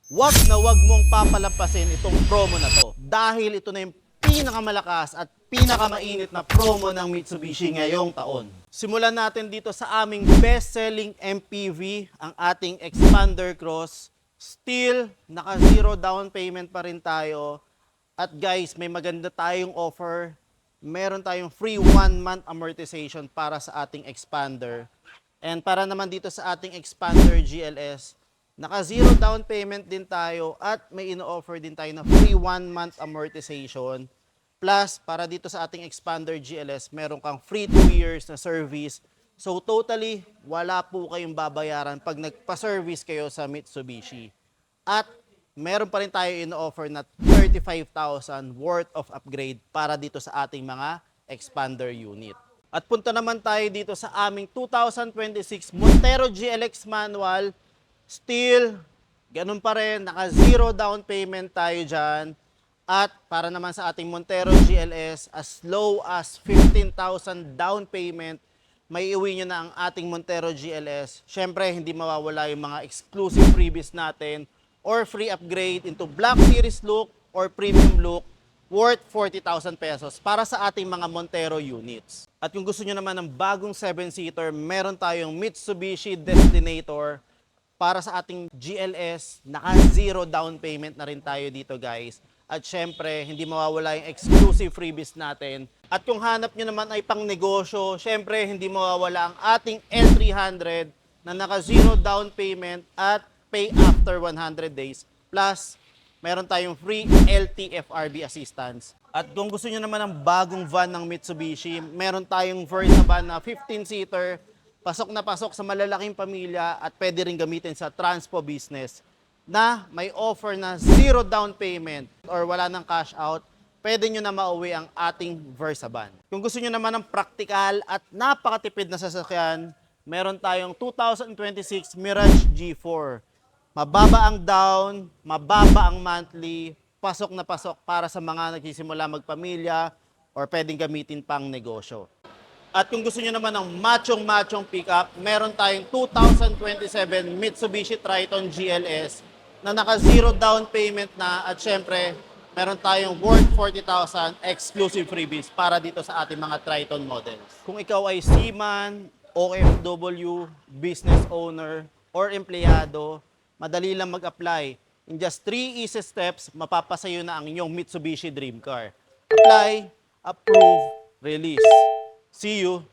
wag mong papalampasin itong promo na to dahil ito na yung pinakamalakas at pinakamainit na promo ng Mitsubishi ngayong taon. Simulan natin dito sa aming best-selling MPV, ang ating Xpander Cross. Still, naka-zero down payment pa rin tayo. At guys, may maganda tayong offer. Meron tayong free 1-month amortization para sa ating Xpander. And para naman dito sa ating Xpander GLS, naka-zero down payment din tayo at may ino-offer din tayo na free 1-month amortization. Plus, para dito sa ating Xpander GLS, meron kang free 2 years na service. So totally, wala po kayong babayaran pag nagpa-service kayo sa Mitsubishi. At meron pa rin tayo ino-offer na 35,000 worth of upgrade para dito sa ating mga Xpander unit. At punta naman tayo dito sa aming 2026 Montero GLX manual. Still, ganun pa rin, naka-zero down payment tayo dyan. At para naman sa ating Montero GLS, as low as 15,000 down payment, may iuwi nyo na ang ating Montero GLS. Syempre, hindi mawawala yung mga exclusive freebies natin or free upgrade into Black Series look or Premium look worth 40,000 pesos para sa ating mga Montero units. At kung gusto nyo naman ng bagong 7-seater, meron tayong Mitsubishi Destinator para sa ating GLS. Naka-zero down payment na rin tayo dito, guys. At syempre, hindi mawawala yung exclusive freebies natin. At kung hanap nyo naman ay pang negosyo, syempre, hindi mawawala ang ating L300 na naka-zero down payment at pay after 100 days. Plus, meron tayong free LTFRB assistance. At kung gusto nyo naman ng bagong van ng Mitsubishi, meron tayong Versa van na 15-seater, pasok na pasok sa malalaking pamilya at pwede rin gamitin sa transpo business na may offer na zero down payment or wala ng cash out, pwede nyo na mauwi ang ating Versa van. Kung gusto nyo naman ng praktikal at napakatipid na sasakyan, meron tayong 2026 Mirage G4. Mababa ang down, mababa ang monthly, pasok na pasok para sa mga nagsisimula magpamilya or pwedeng gamitin pang negosyo. At kung gusto nyo naman ng machong pickup, meron tayong 2027 Mitsubishi Triton GLS na naka-zero down payment na at syempre, meron tayong worth 40,000 exclusive freebies para dito sa ating mga Triton models. Kung ikaw ay seaman, OFW, business owner, or empleyado, madali lang mag-apply. In just 3 easy steps, mapapasayo na ang inyong Mitsubishi Dream Car. Apply, approve, release. See you